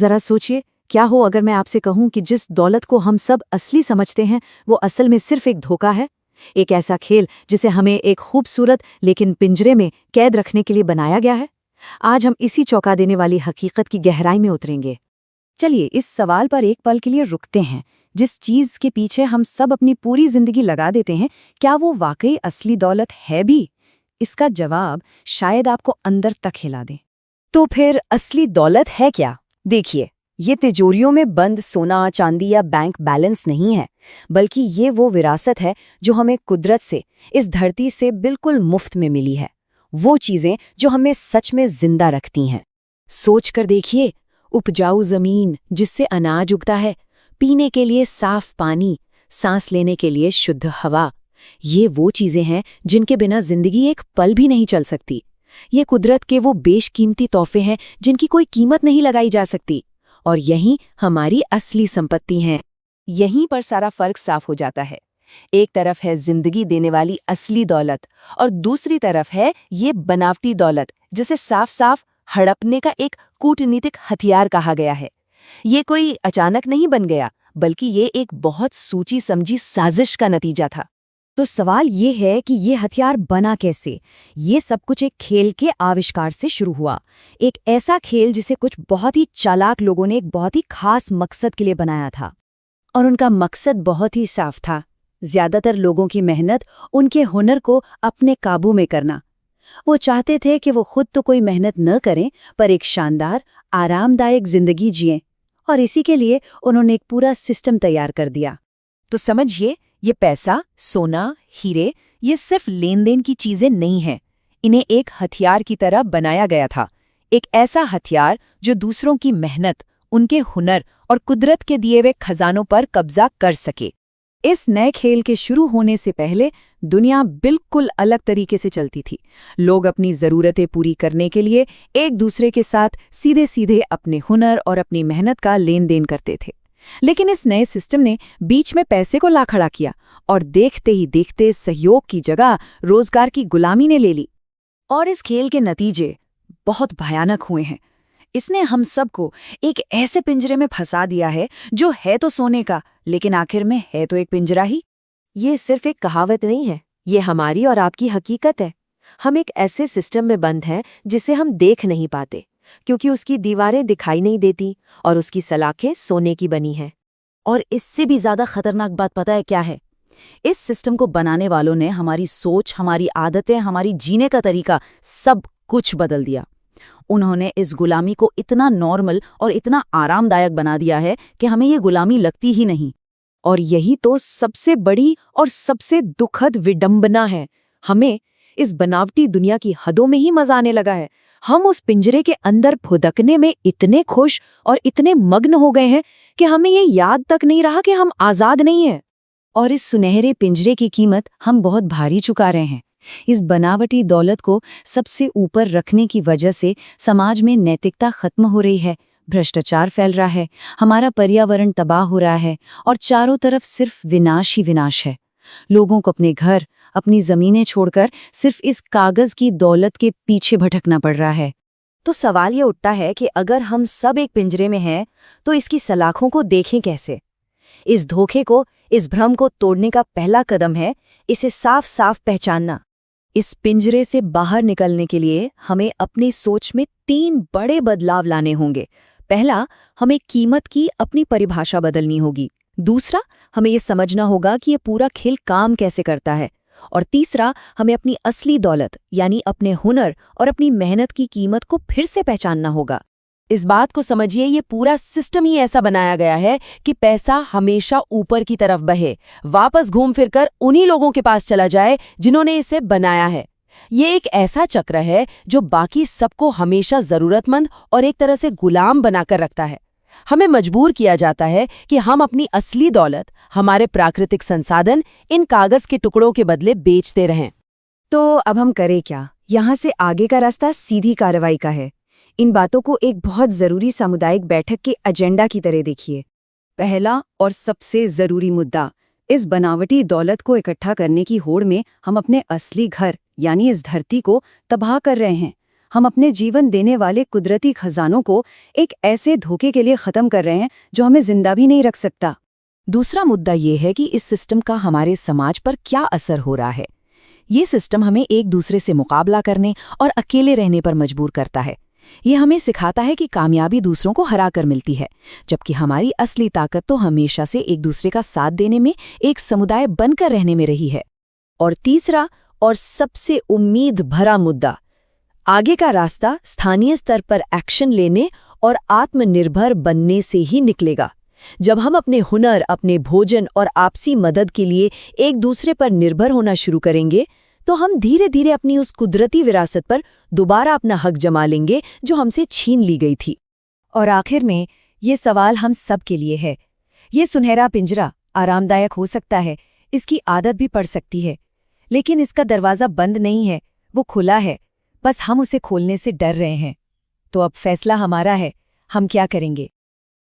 जरा सोचिए, क्या हो अगर मैं आपसे कहूं कि जिस दौलत को हम सब असली समझते हैं वो असल में सिर्फ एक धोखा है। एक ऐसा खेल जिसे हमें एक खूबसूरत लेकिन पिंजरे में कैद रखने के लिए बनाया गया है। आज हम इसी चौंका देने वाली हकीकत की गहराई में उतरेंगे। चलिए इस सवाल पर एक पल के लिए रुकते हैं। जिस चीज के पीछे हम सब अपनी पूरी जिंदगी लगा देते हैं, क्या वो वाकई असली दौलत है भी? इसका जवाब शायद आपको अंदर तक हिला दे। तो फिर असली दौलत है क्या? देखिए, ये तिजोरियों में बंद सोना, चांदी या बैंक बैलेंस नहीं है, बल्कि ये वो विरासत है जो हमें कुदरत से, इस धरती से बिल्कुल मुफ्त में मिली है। वो चीजें जो हमें सच में जिंदा रखती हैं। सोच कर देखिए, उपजाऊ जमीन जिससे अनाज उगता है, पीने के लिए साफ पानी, सांस लेने के लिए शुद्ध हवा, ये वो चीजें हैं जिनके बिना जिंदगी एक पल भी नहीं चल सकती। ये कुदरत के वो बेशकीमती तोहफे हैं जिनकी कोई कीमत नहीं लगाई जा सकती, और यही हमारी असली संपत्ति हैं। यहीं पर सारा फर्क साफ हो जाता है। एक तरफ है जिंदगी देने वाली असली दौलत, और दूसरी तरफ है ये बनावटी दौलत जिसे साफ साफ हड़पने का एक कूटनीतिक हथियार कहा गया है। ये कोई अचानक नहीं बन गया, बल्कि ये एक बहुत सोची समझी साजिश का नतीजा था। तो सवाल ये है कि ये हथियार बना कैसे? ये सब कुछ एक खेल के आविष्कार से शुरू हुआ। एक ऐसा खेल जिसे कुछ बहुत ही चालाक लोगों ने एक बहुत ही खास मकसद के लिए बनाया था, और उनका मकसद बहुत ही साफ था। ज्यादातर लोगों की मेहनत, उनके हुनर को अपने काबू में करना। वो चाहते थे कि वो खुद तो कोई मेहनत न करें, पर एक शानदार, आरामदायक जिंदगी जिएं, और इसी के लिए उन्होंने एक पूरा सिस्टम तैयार कर दिया। तो समझिए, ये पैसा, सोना, हीरे, ये सिर्फ लेन देन की चीजें नहीं हैं। इन्हें एक हथियार की तरह बनाया गया था। एक ऐसा हथियार जो दूसरों की मेहनत, उनके हुनर और कुदरत के दिए हुए खजानों पर कब्जा कर सके। इस नए खेल के शुरू होने से पहले दुनिया बिल्कुल अलग तरीके से चलती थी। लोग अपनी ज़रूरतें पूरी करने के लिए एक दूसरे के साथ सीधे सीधे अपने हुनर और अपनी मेहनत का लेन देन करते थे। लेकिन इस नए सिस्टम ने बीच में पैसे को ला खड़ा किया, और देखते ही देखते सहयोग की जगह रोजगार की गुलामी ने ले ली। और इस खेल के नतीजे बहुत भयानक हुए हैं। इसने हम सबको एक ऐसे पिंजरे में फंसा दिया है जो है तो सोने का, लेकिन आखिर में है तो एक पिंजरा ही। ये सिर्फ एक कहावत नहीं है, ये हमारी और आपकी हकीकत है। हम एक ऐसे सिस्टम में बंद हैं जिसे हम देख नहीं पाते, क्योंकि उसकी दीवारें दिखाई नहीं देती और उसकी सलाखें सोने की बनी हैं। और इससे भी ज्यादा खतरनाक बात पता है क्या है? इस सिस्टम को बनाने वालों ने हमारी सोच, हमारी आदतें, हमारी जीने का तरीका, सब कुछ बदल दिया। उन्होंने इस गुलामी को इतना नॉर्मल और इतना आरामदायक बना दिया है कि हमें ये गुलामी लगती ही नहीं। और यही तो सबसे बड़ी और सबसे दुखद विडंबना है। हमें इस बनावटी दुनिया की हदों में ही मजा आने लगा है। हम उस पिंजरे के अंदर फुदकने में इतने खुश और इतने मग्न हो गए हैं कि हमें ये याद तक नहीं रहा कि हम आजाद नहीं हैं। और इस सुनहरे पिंजरे की कीमत हम बहुत भारी चुका रहे हैं। इस बनावटी दौलत को सबसे ऊपर रखने की वजह से समाज में नैतिकता खत्म हो रही है, भ्रष्टाचार फैल रहा है, हमारा पर्यावरण तबाह हो रहा है, और चारों तरफ सिर्फ विनाश ही विनाश है। लोगों को अपने घर, अपनी जमीनें छोड़कर सिर्फ इस कागज की दौलत के पीछे भटकना पड़ रहा है। तो सवाल ये उठता है कि अगर हम सब एक पिंजरे में हैं, तो इसकी सलाखों को देखें कैसे? इस धोखे को, इस भ्रम को तोड़ने का पहला कदम है इसे साफ साफ पहचानना। इस पिंजरे से बाहर निकलने के लिए हमें अपनी सोच में 3 बड़े बदलाव लाने होंगे। पहला, हमें कीमत की अपनी परिभाषा बदलनी होगी। दूसरा, हमें ये समझना होगा कि ये पूरा खेल काम कैसे करता है। और तीसरा, हमें अपनी असली दौलत यानी अपने हुनर और अपनी मेहनत की कीमत को फिर से पहचानना होगा। इस बात को समझिए, ये पूरा सिस्टम ही ऐसा बनाया गया है कि पैसा हमेशा ऊपर की तरफ बहे, वापस घूम फिरकर उन्हीं लोगों के पास चला जाए जिन्होंने इसे बनाया है। ये एक ऐसा चक्र है जो बाकी सबको हमेशा जरूरतमंद और एक तरह से गुलाम बनाकर रखता है। हमें मजबूर किया जाता है कि हम अपनी असली दौलत, हमारे प्राकृतिक संसाधन, इन कागज के टुकड़ों के बदले बेचते रहें। तो अब हम करें क्या? यहाँ से आगे का रास्ता सीधी कार्रवाई का है। इन बातों को एक बहुत जरूरी सामुदायिक बैठक के एजेंडा की तरह देखिए। पहला और सबसे जरूरी मुद्दा, इस बनावटी दौलत को इकट्ठा करने की होड़ में हम अपने असली घर यानी इस धरती को तबाह कर रहे हैं। हम अपने जीवन देने वाले कुदरती खजानों को एक ऐसे धोखे के लिए खत्म कर रहे हैं जो हमें जिंदा भी नहीं रख सकता। दूसरा मुद्दा ये है कि इस सिस्टम का हमारे समाज पर क्या असर हो रहा है। ये सिस्टम हमें एक दूसरे से मुकाबला करने और अकेले रहने पर मजबूर करता है। ये हमें सिखाता है कि कामयाबी दूसरों को हराकर मिलती है, जबकि हमारी असली ताकत तो हमेशा से एक दूसरे का साथ देने में, एक समुदाय बनकर रहने में रही है। और तीसरा और सबसे उम्मीद भरा मुद्दा, आगे का रास्ता स्थानीय स्तर पर एक्शन लेने और आत्मनिर्भर बनने से ही निकलेगा। जब हम अपने हुनर, अपने भोजन और आपसी मदद के लिए एक दूसरे पर निर्भर होना शुरू करेंगे, तो हम धीरे धीरे अपनी उस कुदरती विरासत पर दोबारा अपना हक जमा लेंगे जो हमसे छीन ली गई थी। और आखिर में ये सवाल हम सब के लिए है। ये सुनहरा पिंजरा आरामदायक हो सकता है, इसकी आदत भी पड़ सकती है, लेकिन इसका दरवाज़ा बंद नहीं है, वो खुला है, बस हम उसे खोलने से डर रहे हैं। तो अब फैसला हमारा है, हम क्या करेंगे।